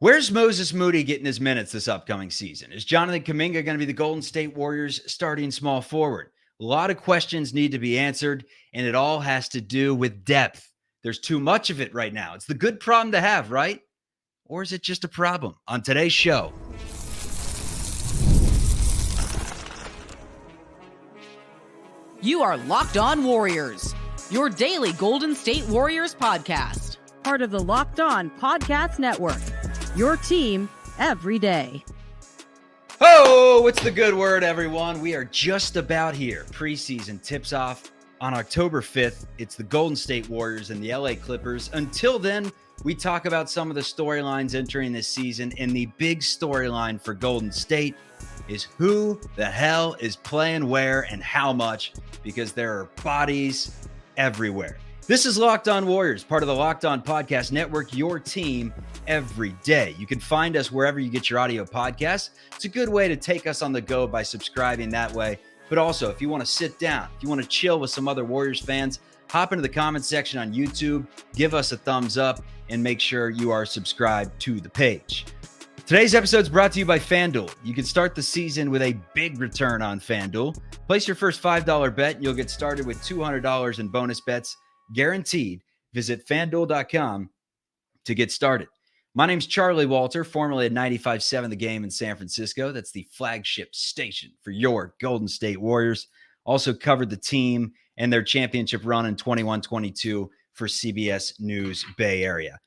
Where's Moses Moody getting his minutes this upcoming season? Is Jonathan Kuminga going to be the Golden State Warriors starting small forward? A lot of questions need to be answered, and it all has to do with depth. There's too much of it right now. It's the good problem to have, right? Or is it just a problem? On today's show. You are Locked On Warriors, your daily Golden State Warriors podcast. Part of the Locked On Podcast Network, your team every day. Oh, what's the good word, everyone? We are just about here. Preseason tips off on October 5th. It's the Golden State Warriors and the LA Clippers. Until then, we talk about some of the storylines entering this season, and the big storyline for Golden State is who the hell is playing where and how much, because there are bodies everywhere. This is Locked On Warriors, part of the Locked On Podcast Network, your team every day. You can find us wherever you get your audio podcasts. It's a good way to take us on the go by subscribing that way. But also, if you want to sit down, if you want to chill with some other Warriors fans, hop into the comment section on YouTube, give us a thumbs up, and make sure you are subscribed to the page. Today's episode is brought to you by FanDuel. You can start the season with a big return on FanDuel. Place your first $5 bet, and you'll get started with $200 in bonus bets guaranteed. Visit FanDuel.com to get started. My name's Charlie Walter, formerly at 95.7 The Game in San Francisco. That's the flagship station for your Golden State Warriors. Also covered the team and their championship run in 21-22 for CBS News Bay Area.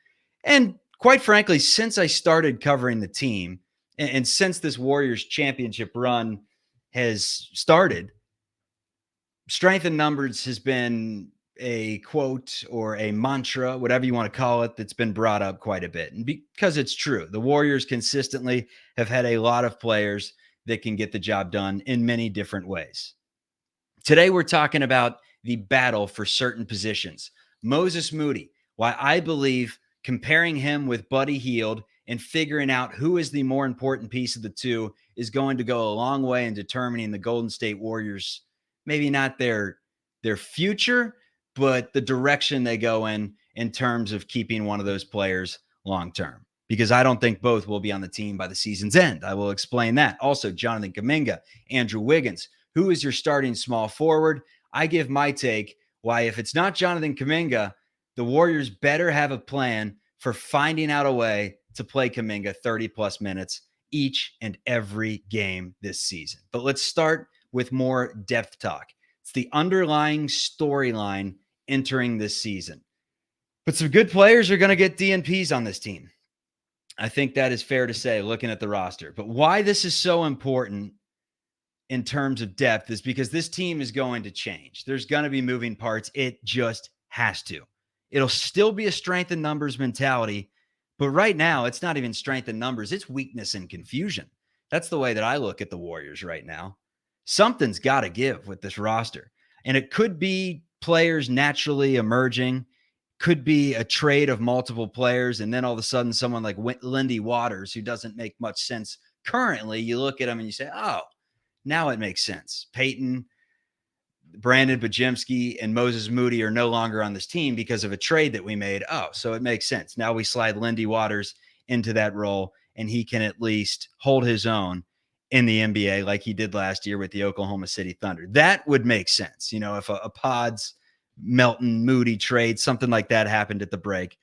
And quite frankly, since I started covering the team and since this Warriors championship run has started, strength in numbers has been a quote or a mantra, whatever you want to call it, that's been brought up quite a bit. And because it's true, the Warriors consistently have had a lot of players that can get the job done in many different ways. Today, we're talking about the battle for certain positions. Moses Moody, why I believe comparing him with Buddy Hield and figuring out who is the more important piece of the two is going to go a long way in determining the Golden State Warriors, maybe not their future, but the direction they go in terms of keeping one of those players long-term. Because I don't think both will be on the team by the season's end. I will explain that. Also, Jonathan Kuminga, Andrew Wiggins. Who is your starting small forward? I give my take why if it's not Jonathan Kuminga, the Warriors better have a plan for finding out a way to play Kuminga 30-plus minutes each and every game this season. But let's start with more depth talk. It's the underlying storyline entering this season. But some good players are going to get DNPs on this team. I think that is fair to say, looking at the roster. But why this is so important in terms of depth is because this team is going to change. There's going to be moving parts. It just has to. It'll still be a strength in numbers mentality, but right now it's not even strength in numbers. It's weakness and confusion. That's the way that I look at the Warriors right now. Something's got to give with this roster, and it could be players naturally emerging, could be a trade of multiple players, and then all of a sudden someone like Lindy Waters, who doesn't make much sense currently, you look at him and you say, oh, now it makes sense. Peyton, Brandon Bajemski, and Moses Moody are no longer on this team because of a trade that we made. Oh, so it makes sense. Now we slide Lindy Waters into that role, and he can at least hold his own in the NBA like he did last year with the Oklahoma City Thunder. That would make sense. You know, if a Pods, Melton, Moody trade, something like that happened at the break,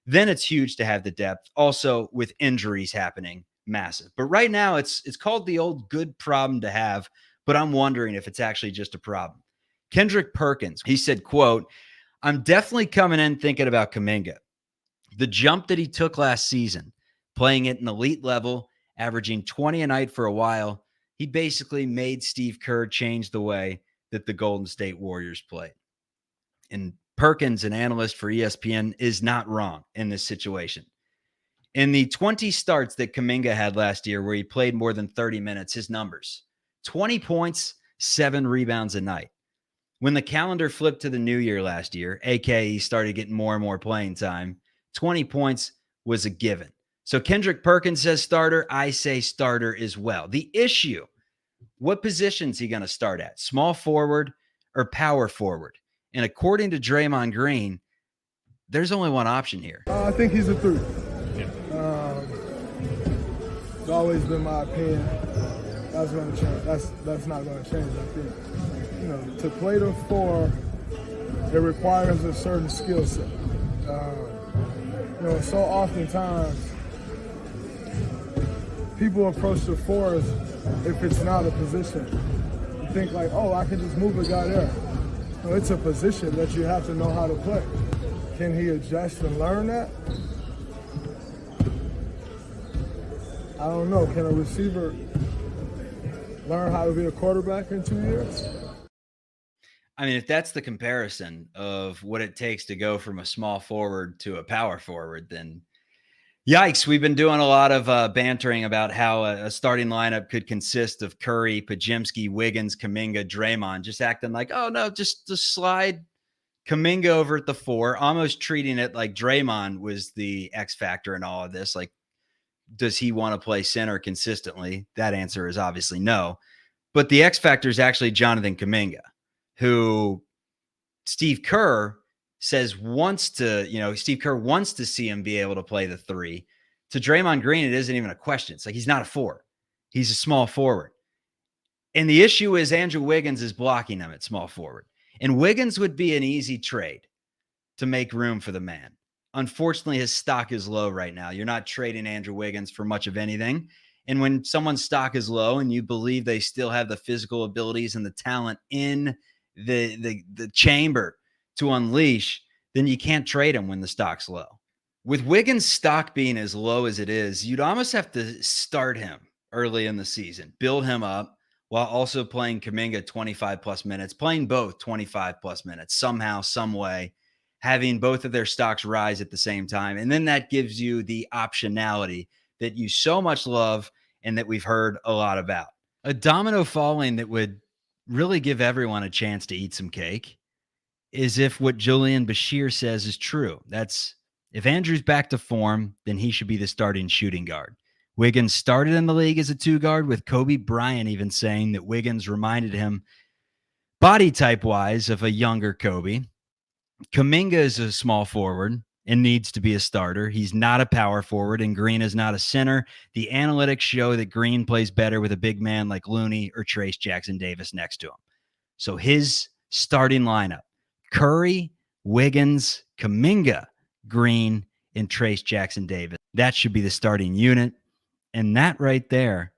then it's huge to have the depth. Also, with injuries happening, massive. But right now, it's called the old good problem to have, but I'm wondering if it's actually just a problem. Kendrick Perkins, he said, quote, I'm definitely coming in thinking about Kuminga. The jump that he took last season, playing at an elite level, averaging 20 a night for a while, he basically made Steve Kerr change the way that the Golden State Warriors play. And Perkins, an analyst for ESPN, is not wrong in this situation. In the 20 starts that Kuminga had last year, where he played more than 30 minutes, his numbers, 20 points, 7 rebounds a night. When the calendar flipped to the new year last year, aka he started getting more and more playing time, 20 points was a given. So Kendrick Perkins says starter. I say starter as well. The issue, what position is he going to start at? Small forward or power forward? And according to Draymond Green, there's only one option here. I think he's a three. It's always been my opinion. That's going to change. That's not going to change. I think, you know, to play the 4, it requires a certain skill set. You know, so oftentimes people approach the 4 as if it's not a position. You think like, oh, I can just move a guy there. No, it's a position that you have to know how to play. Can he adjust and learn that? I don't know. Can a receiver learn how to be a quarterback in 2 years? I mean, if that's the comparison of what it takes to go from a small forward to a power forward, then yikes. We've been doing a lot of bantering about how a starting lineup could consist of Curry, Podziemski, Wiggins, Kuminga, Draymond, just acting like, oh, no, just slide Kuminga over at the 4, almost treating it like Draymond was the X factor in all of this. Like, does he want to play center consistently? That answer is obviously no. But the X factor is actually Jonathan Kuminga, who Steve Kerr says Steve Kerr wants to see him be able to play the 3. To Draymond Green, it isn't even a question. It's like he's not a 4. He's a small forward. And the issue is Andrew Wiggins is blocking him at small forward. And Wiggins would be an easy trade to make room for the man. Unfortunately, his stock is low right now. You're not trading Andrew Wiggins for much of anything. And when someone's stock is low and you believe they still have the physical abilities and the talent in the chamber to unleash, then you can't trade him when the stock's low. With Wiggins' stock being as low as it is, you'd almost have to start him early in the season, build him up while also playing Kuminga 25 plus minutes, playing both 25 plus minutes somehow, some way, having both of their stocks rise at the same time. And then that gives you the optionality that you so much love and that we've heard a lot about. A domino falling that would really give everyone a chance to eat some cake is if what Julian Bashir says is true. That's if Andrew's back to form, then he should be the starting shooting guard. Wiggins started in the league as a 2 guard, with Kobe Bryant even saying that Wiggins reminded him body type wise of a younger Kobe. Kuminga is a small forward and needs to be a starter. He's not a power forward, and Green is not a center. The analytics show that Green plays better with a big man like Looney or Trace Jackson Davis next to him. So his starting lineup: Curry, Wiggins, Kuminga, Green, and Trace Jackson Davis. That should be the starting unit. And that right there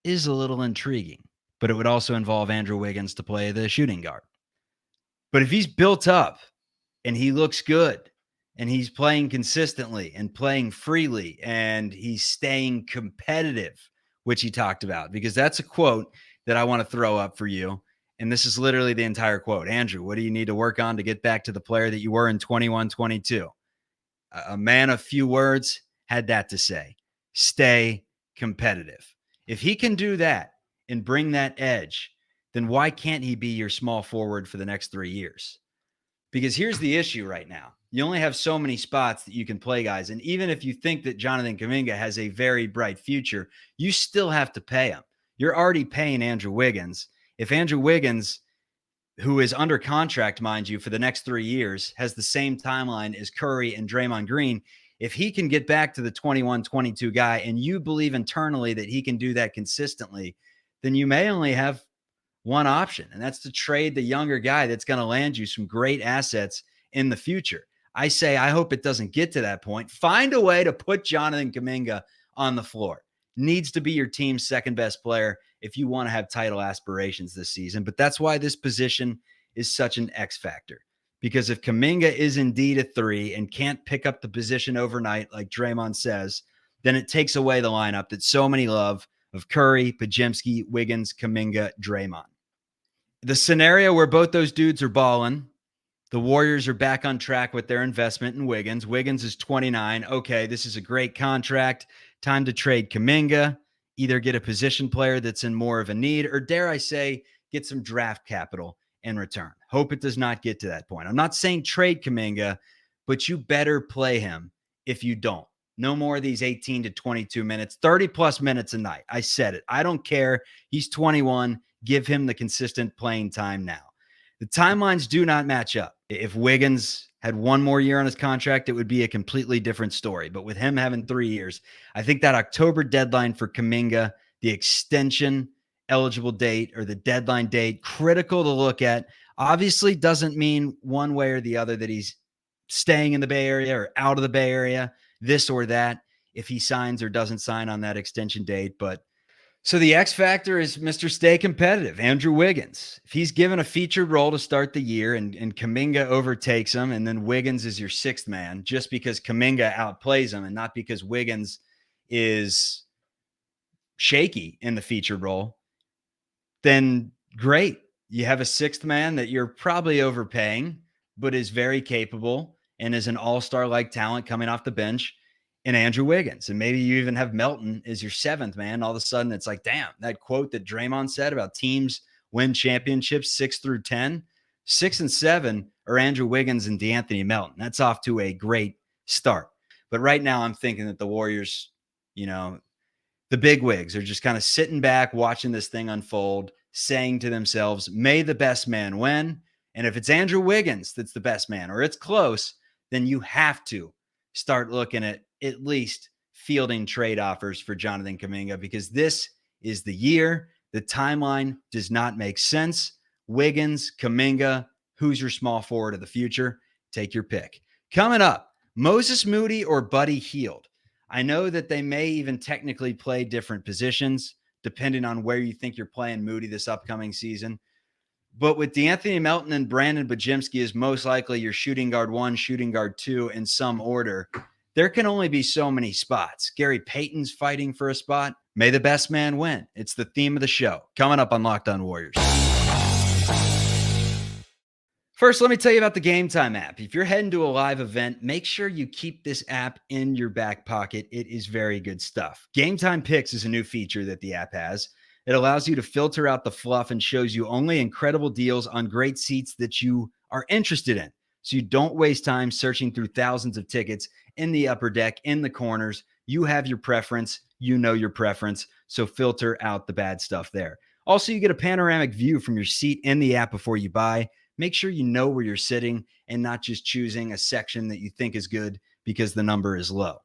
is a little intriguing. But it would also involve Andrew Wiggins to play the shooting guard. But if he's built up and he looks good and he's playing consistently and playing freely and he's staying competitive, which he talked about, because that's a quote that I want to throw up for you. And this is literally the entire quote. Andrew, what do you need to work on to get back to the player that you were in 21-22? A man of few words had that to say: stay competitive. If he can do that and bring that edge, then why can't he be your small forward for the next 3 years? Because here's the issue right now. You only have so many spots that you can play guys. And even if you think that Jonathan Kuminga has a very bright future, you still have to pay him. You're already paying Andrew Wiggins. If Andrew Wiggins, who is under contract, mind you, for the next 3 years, has the same timeline as Curry and Draymond Green, if he can get back to the 21-22 guy and you believe internally that he can do that consistently, then you may only have one option, and that's to trade the younger guy that's going to land you some great assets in the future. I say, I hope it doesn't get to that point. Find a way to put Jonathan Kuminga on the floor. Needs to be your team's second best player if you want to have title aspirations this season. But that's why this position is such an X factor. Because if Kuminga is indeed a 3 and can't pick up the position overnight, like Draymond says, then it takes away the lineup that so many love of Curry, Podziemski, Wiggins, Kuminga, Draymond. The scenario where both those dudes are balling, the Warriors are back on track with their investment in Wiggins. Wiggins is 29. Okay, this is a great contract. Time to trade Kuminga, either get a position player that's in more of a need, or dare I say, get some draft capital in return. Hope it does not get to that point. I'm not saying trade Kuminga, but you better play him if you don't. No more of these 18 to 22 minutes, 30 plus minutes a night. I said it. I don't care. He's 21. Give him the consistent playing time now. The timelines do not match up. If Wiggins had one more year on his contract, it would be a completely different story. But with him having 3 years, I think that October deadline for Kuminga, the extension eligible date or the deadline date, critical to look at. Obviously doesn't mean one way or the other that he's staying in the Bay Area or out of the Bay Area, this or that, if he signs or doesn't sign on that extension date. But so the X factor is Mr. Stay Competitive, Andrew Wiggins. If he's given a featured role to start the year and Kuminga overtakes him, and then Wiggins is your sixth man just because Kuminga outplays him and not because Wiggins is shaky in the featured role, then great. You have a sixth man that you're probably overpaying, but is very capable and is an all-star like talent coming off the bench in Andrew Wiggins. And maybe you even have Melton as your seventh man. All of a sudden it's like, damn, that quote that Draymond said about teams win championships 6 through 10, 6 and 7 are Andrew Wiggins and DeAnthony Melton. That's off to a great start. But right now I'm thinking that the Warriors, the big wigs are just kind of sitting back, watching this thing unfold, saying to themselves, may the best man win. And if it's Andrew Wiggins that's the best man or it's close, then you have to start looking at least fielding trade offers for Jonathan Kuminga, because this is the year. The timeline does not make sense. Wiggins, Kuminga, who's your small forward of the future? Take your pick. Coming up, Moses Moody or Buddy Hield. I know that they may even technically play different positions depending on where you think you're playing Moody this upcoming season. But with DeAnthony Melton and Brandon Bajemski is most likely your shooting guard 1, shooting guard 2 in some order, there can only be so many spots. Gary Payton's fighting for a spot. May the best man win. It's the theme of the show. Coming up on Locked On Warriors. First, let me tell you about the Gametime app. If you're heading to a live event, make sure you keep this app in your back pocket. It is very good stuff. Gametime Picks is a new feature that the app has. It allows you to filter out the fluff and shows you only incredible deals on great seats that you are interested in. So you don't waste time searching through thousands of tickets in the upper deck, in the corners. You have your preference. You know your preference. So filter out the bad stuff there. Also, you get a panoramic view from your seat in the app before you buy. Make sure you know where you're sitting and not just choosing a section that you think is good because the number is low.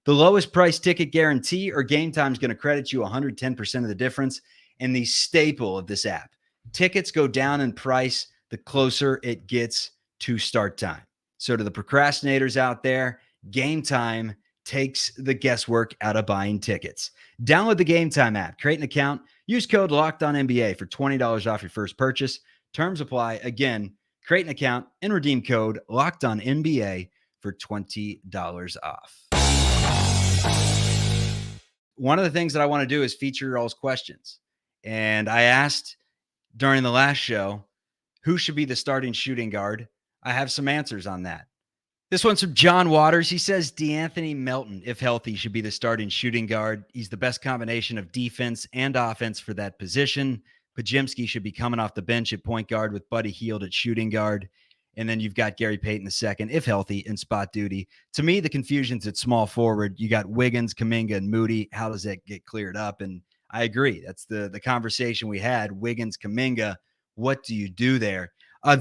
The lowest price ticket guarantee or Gametime is going to credit you 110% of the difference. And the staple of this app, tickets go down in price the closer it gets to start time. So to the procrastinators out there, Gametime takes the guesswork out of buying tickets. Download the Gametime app, create an account, use code LOCKEDONNBA for $20 off your first purchase. Terms apply. Again, create an account and redeem code LOCKEDONNBA for $20 off. One of the things that I want to do is feature your all's questions. And I asked during the last show, who should be the starting shooting guard? I have some answers on that. This one's from John Waters. He says DeAnthony Melton, if healthy, should be the starting shooting guard. He's the best combination of defense and offense for that position. Bajemski should be coming off the bench at point guard with Buddy Hield at shooting guard. And then you've got Gary Payton II, if healthy, in spot duty. To me, the confusion's at small forward. You got Wiggins, Kuminga, and Moody. How does that get cleared up? And I agree. That's the conversation we had. Wiggins, Kuminga, what do you do there?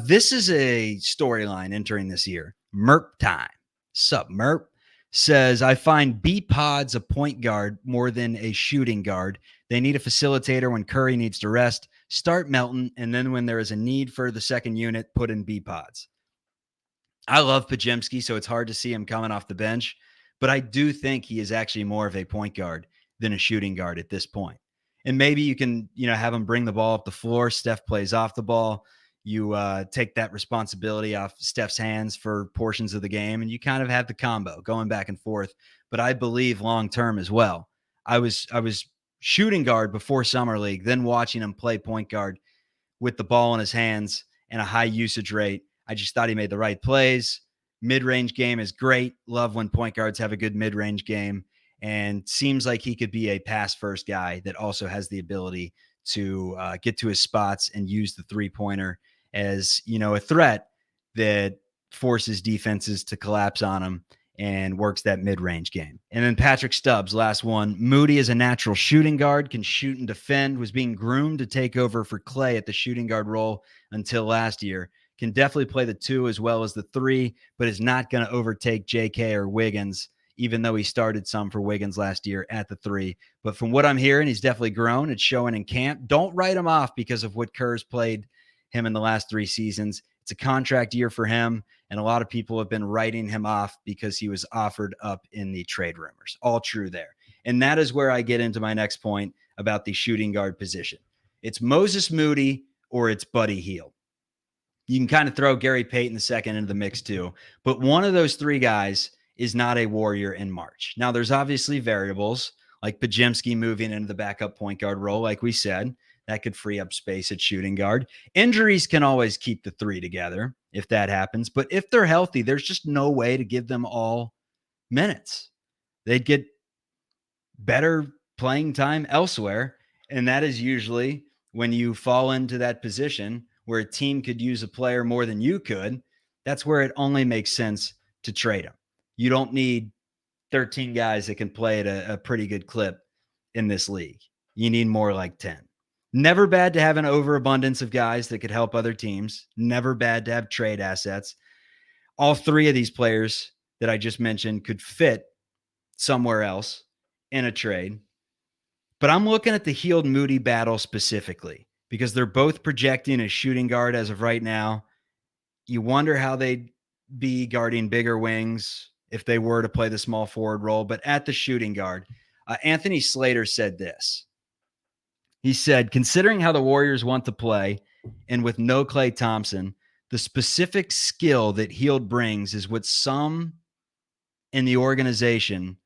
This is a storyline entering this year. Merp time. Sup, Merp? Says, I find B-Pod's a point guard more than a shooting guard. They need a facilitator when Curry needs to rest. Start Melton, and then when there is a need for the second unit, put in B-Pods. I love Bajemski, so it's hard to see him coming off the bench, but I do think he is actually more of a point guard than a shooting guard at this point. And maybe you can, have him bring the ball up the floor. Steph plays off the ball. You take that responsibility off Steph's hands for portions of the game, and you kind of have the combo going back and forth. But I believe long-term as well. I was shooting guard before Summer League, then watching him play point guard with the ball in his hands and a high usage rate. I just thought he made the right plays. Mid-range game is great. Love when point guards have a good mid-range game, and seems like he could be a pass-first guy that also has the ability to get to his spots and use the three-pointer as, a threat that forces defenses to collapse on him and works that mid-range game. And then Patrick Stubbs, last one. Moody is a natural shooting guard, can shoot and defend, was being groomed to take over for Clay at the shooting guard role until last year. Can definitely play the 2 as well as the 3, but is not going to overtake JK or Wiggins, even though he started some for Wiggins last year at the 3. But from what I'm hearing, he's definitely grown. It's showing in camp. Don't write him off because of what Kerr's played him in the last 3 seasons. It's a contract year for him, and a lot of people have been writing him off because he was offered up in the trade rumors. All true there. And that is where I get into my next point about the shooting guard position. It's Moses Moody or it's Buddy Hield. You can kind of throw Gary Payton II into the mix too, but one of those 3 guys is not a Warrior in March. Now, there's obviously variables like Pajemski moving into the backup point guard role, like we said. That could free up space at shooting guard. Injuries can always keep the 3 together if that happens, but if they're healthy, there's just no way to give them all minutes. They'd get better playing time elsewhere, and that is usually when you fall into that position where a team could use a player more than you could. That's where it only makes sense to trade them. You don't need 13 guys that can play at a pretty good clip in this league. You need more like 10. Never bad to have an overabundance of guys that could help other teams. Never bad to have trade assets. All 3 of these players that I just mentioned could fit somewhere else in a trade. But I'm looking at the Hield Moody battle specifically because they're both projecting as shooting guard as of right now. You wonder how they'd be guarding bigger wings if they were to play the small forward role. But at the shooting guard, Anthony Slater said this. He said, considering how the Warriors want to play and with no Klay Thompson, the specific skill that Hield brings is what some in the organization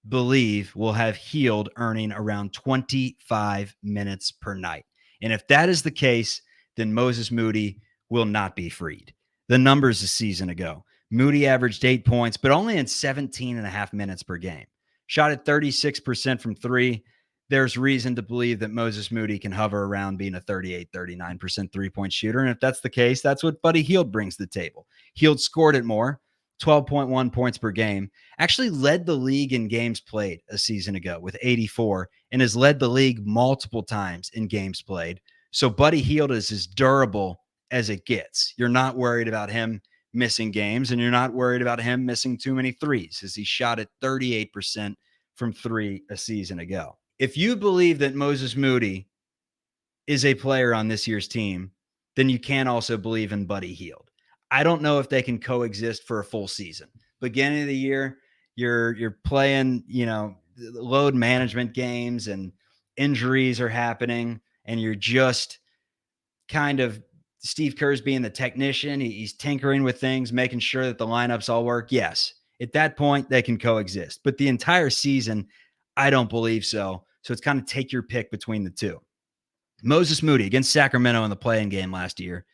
believe will have Hield earning around 25 minutes per night. And if that is the case, then Moses Moody will not be freed. The numbers a season ago. Moody averaged 8 points, but only in 17 and a half minutes per game. Shot at 36% from 3. There's reason to believe that Moses Moody can hover around being a 38, 39% three-point shooter. And if that's the case, that's what Buddy Hield brings to the table. Hield scored it more, 12.1 points per game, actually led the league in games played a season ago with 84, and has led the league multiple times in games played. So Buddy Hield is as durable as it gets. You're not worried about him missing games, and you're not worried about him missing too many threes, as he shot at 38% from 3 a season ago. If you believe that Moses Moody is a player on this year's team, then you can also believe in Buddy Hield. I don't know if they can coexist for a full season. Beginning of the year, you're playing, load management games and injuries are happening, and you're just kind of Steve Kerr's being the technician. He's tinkering with things, making sure that the lineups all work. Yes, at that point, they can coexist. But the entire season, I don't believe so. So it's kind of take your pick between the 2. Moses Moody against Sacramento in the play-in game last year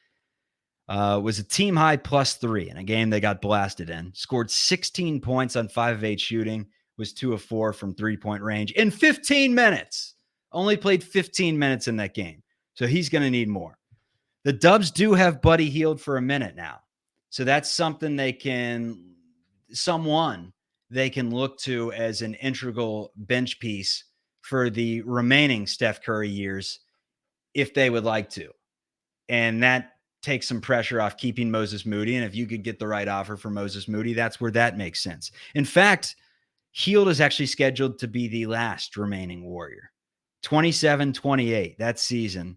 was a team high +3 in a game they got blasted in. Scored 16 points on 5 of 8 shooting, was 2 of 4 from 3-point range in 15 minutes. Only played 15 minutes in that game. So he's going to need more. The Dubs do have Buddy Hield for a minute now. So that's something they can look to as an integral bench piece for the remaining Steph Curry years if they would like to. And that takes some pressure off keeping Moses Moody. And if you could get the right offer for Moses Moody, that's where that makes sense. In fact, Hield is actually scheduled to be the last remaining Warrior. 27-28 that season.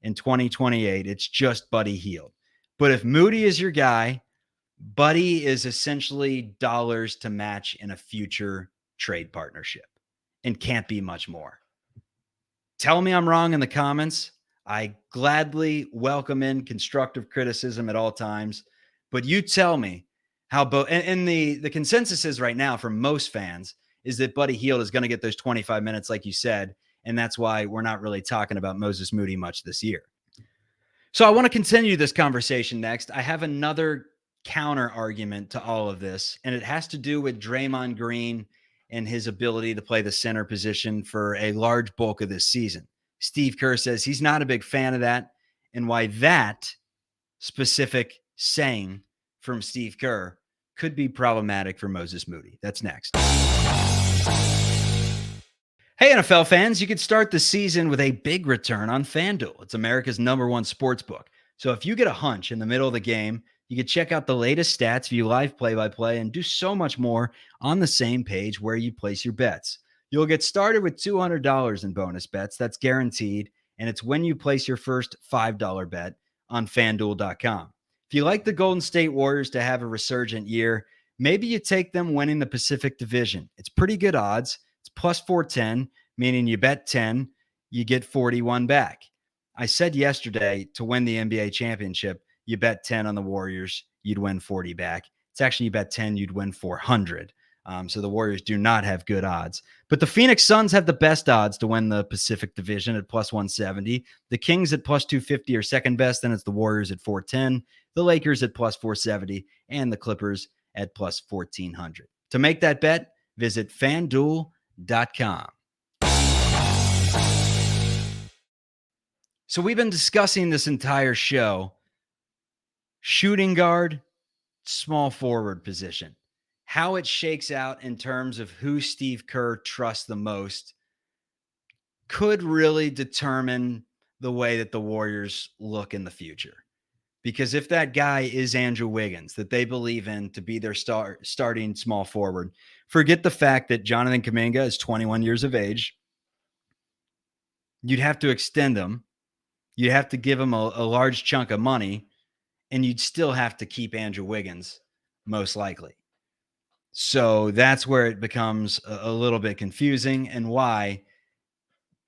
In 2028, it's just Buddy Hield. But if Moody is your guy, Buddy is essentially dollars to match in a future trade partnership and can't be much more. Tell me I'm wrong in the comments. I gladly welcome in constructive criticism at all times, but you tell me how and the consensus is right now from most fans is that Buddy Hield is going to get those 25 minutes, like you said, and that's why we're not really talking about Moses Moody much this year. So I want to continue this conversation next. I have another counter argument to all of this, and it has to do with Draymond Green and his ability to play the center position for a large bulk of this season. Steve Kerr says he's not a big fan of that, and why that specific saying from Steve Kerr could be problematic for Moses Moody. That's next. Hey, NFL fans, you could start the season with a big return on FanDuel. It's America's #1 sportsbook. So if you get a hunch in the middle of the game, you can check out the latest stats, view live play-by-play, and do so much more on the same page where you place your bets. You'll get started with $200 in bonus bets. That's guaranteed, and it's when you place your first $5 bet on FanDuel.com. If you like the Golden State Warriors to have a resurgent year, maybe you take them winning the Pacific Division. It's pretty good odds. It's plus 410, meaning you bet 10, you get 41 back. I said yesterday to win the NBA championship, you bet 10 on the Warriors, you'd win 40 back. It's actually you bet 10, you'd win 400. So the Warriors do not have good odds. But the Phoenix Suns have the best odds to win the Pacific Division at plus 170. The Kings at plus 250 are second best. Then it's the Warriors at 410, the Lakers at plus 470, and the Clippers at plus 1400. To make that bet, visit FanDuel.com. So we've been discussing this entire show, shooting guard, small forward position, how it shakes out in terms of who Steve Kerr trusts the most could really determine the way that the Warriors look in the future. Because if that guy is Andrew Wiggins, that they believe in to be their starting small forward, forget the fact that Jonathan Kuminga is 21 years of age. You'd have to extend him. You'd have to give him a large chunk of money, and you'd still have to keep Andrew Wiggins, most likely. So that's where it becomes a little bit confusing, and why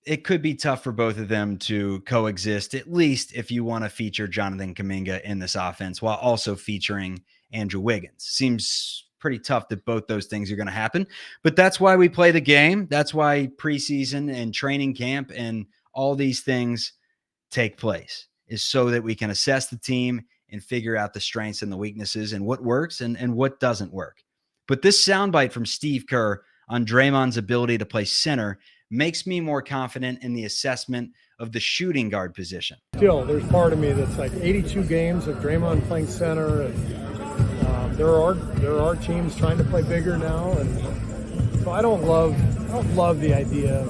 it could be tough for both of them to coexist, at least if you want to feature Jonathan Kuminga in this offense while also featuring Andrew Wiggins. Seems pretty tough that both those things are going to happen, but that's why we play the game. That's why preseason and training camp and all these things take place, is so that we can assess the team and figure out the strengths and the weaknesses and what works and what doesn't work. But this soundbite from Steve Kerr on Draymond's ability to play center makes me more confident in the assessment of the shooting guard position. Still, there's part of me that's like 82 games of Draymond playing center, and there are teams trying to play bigger now, and so I don't love the idea of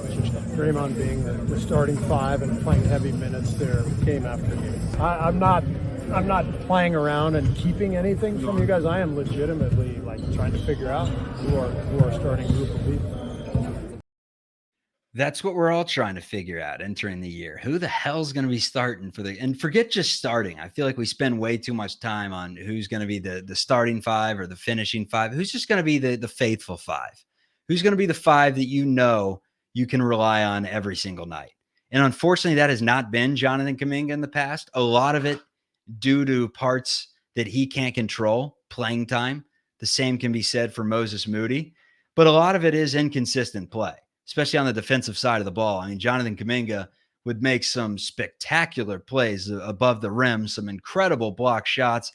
Draymond being the starting five and playing heavy minutes there game after game. I'm not playing around and keeping anything from you guys. I am legitimately trying to figure out who our starting group will be. That's what we're all trying to figure out entering the year. Who the hell's going to be starting and forget just starting. I feel like we spend way too much time on who's going to be the starting five or the finishing five. Who's just going to be the faithful five? Who's going to be the five that you can rely on every single night? And unfortunately, that has not been Jonathan Kuminga in the past. A lot of it due to parts that he can't control, playing time. The same can be said for Moses Moody. But a lot of it is inconsistent play, especially on the defensive side of the ball. I mean, Jonathan Kuminga would make some spectacular plays above the rim, some incredible block shots,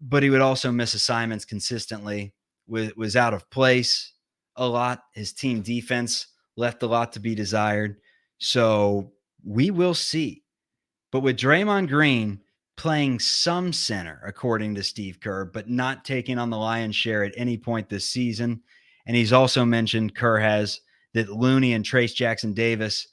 but he would also miss assignments consistently, was out of place a lot. His team defense left a lot to be desired. So we will see. But with Draymond Green playing some center, according to Steve Kerr, but not taking on the lion's share at any point this season, and he's also mentioned, Kerr has, that Looney and Trace Jackson-Davis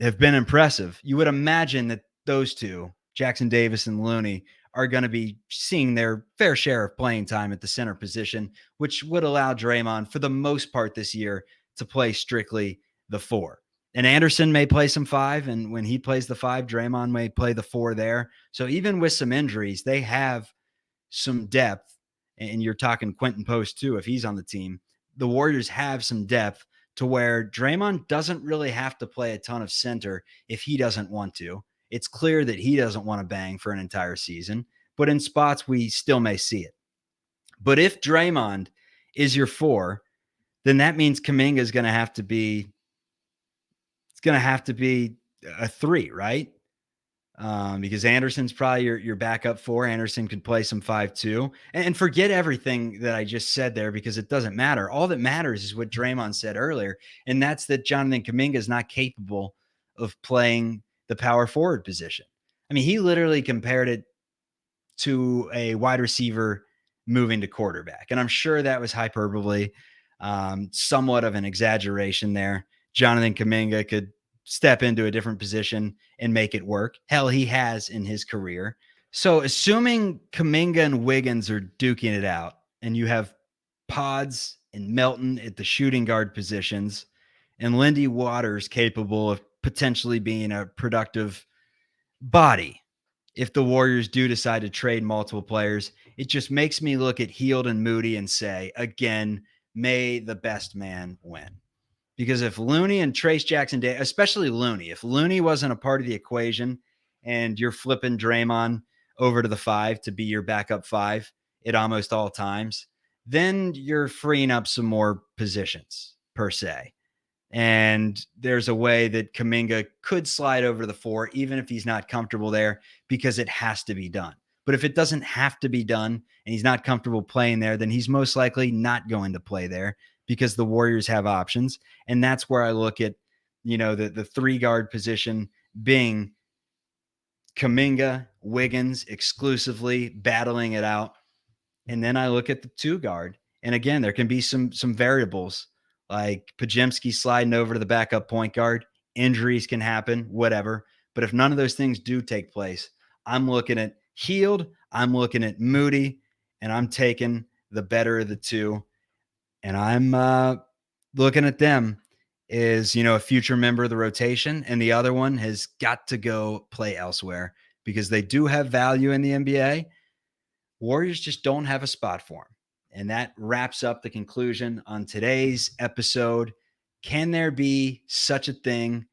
have been impressive. You would imagine that those two, Jackson Davis and Looney, are going to be seeing their fair share of playing time at the center position, which would allow Draymond, for the most part this year, to play strictly the four. And Anderson may play some five, and when he plays the five, Draymond may play the four there. So even with some injuries, they have some depth, and you're talking Quentin Post too, if he's on the team. The Warriors have some depth to where Draymond doesn't really have to play a ton of center if he doesn't want to. It's clear that he doesn't want to bang for an entire season, but in spots we still may see it. But if Draymond is your four, then that means Kuminga is going to have to be, a three, right? Because Anderson's probably your backup four. Anderson could play some 5-2. And forget everything that I just said there, because it doesn't matter. All that matters is what Draymond said earlier, and that's that Jonathan Kuminga is not capable of playing the power forward position. I mean, he literally compared it to a wide receiver moving to quarterback. And I'm sure that was hyperbole, somewhat of an exaggeration there. Jonathan Kuminga could step into a different position and make it work. Hell, he has in his career. So assuming Kuminga and Wiggins are duking it out and you have Pods and Melton at the shooting guard positions and Lindy Waters capable of potentially being a productive body, if the Warriors do decide to trade multiple players, it just makes me look at Hield and Moody and say, again, may the best man win. Because if Looney and Trace Jackson, especially Looney, if Looney wasn't a part of the equation and you're flipping Draymond over to the 5 to be your backup 5 at almost all times, then you're freeing up some more positions per se. And there's a way that Kuminga could slide over to the 4, even if he's not comfortable there, because it has to be done. But if it doesn't have to be done and he's not comfortable playing there, then he's most likely not going to play there because the Warriors have options. And that's where I look at, the 3 guard position being Kuminga, Wiggins exclusively battling it out. And then I look at the 2 guard. And again, there can be some variables like Pajemski sliding over to the backup point guard. Injuries can happen, whatever. But if none of those things do take place, I'm looking at Hield, I'm looking at Moody, and I'm taking the better of the 2. And I'm looking at them as, a future member of the rotation. And the other one has got to go play elsewhere because they do have value in the NBA. Warriors just don't have a spot for him. And that wraps up the conclusion on today's episode. Can there be such a thing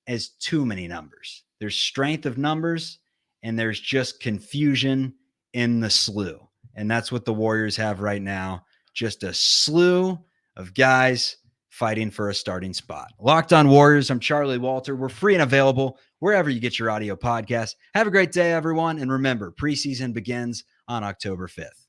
as too many numbers? There's strength of numbers and there's just confusion in the slew. And that's what the Warriors have right now. Just a slew of guys fighting for a starting spot. Locked on Warriors. I'm Charlie Walter. We're free and available wherever you get your audio podcasts. Have a great day, everyone. And remember, preseason begins on October 5th.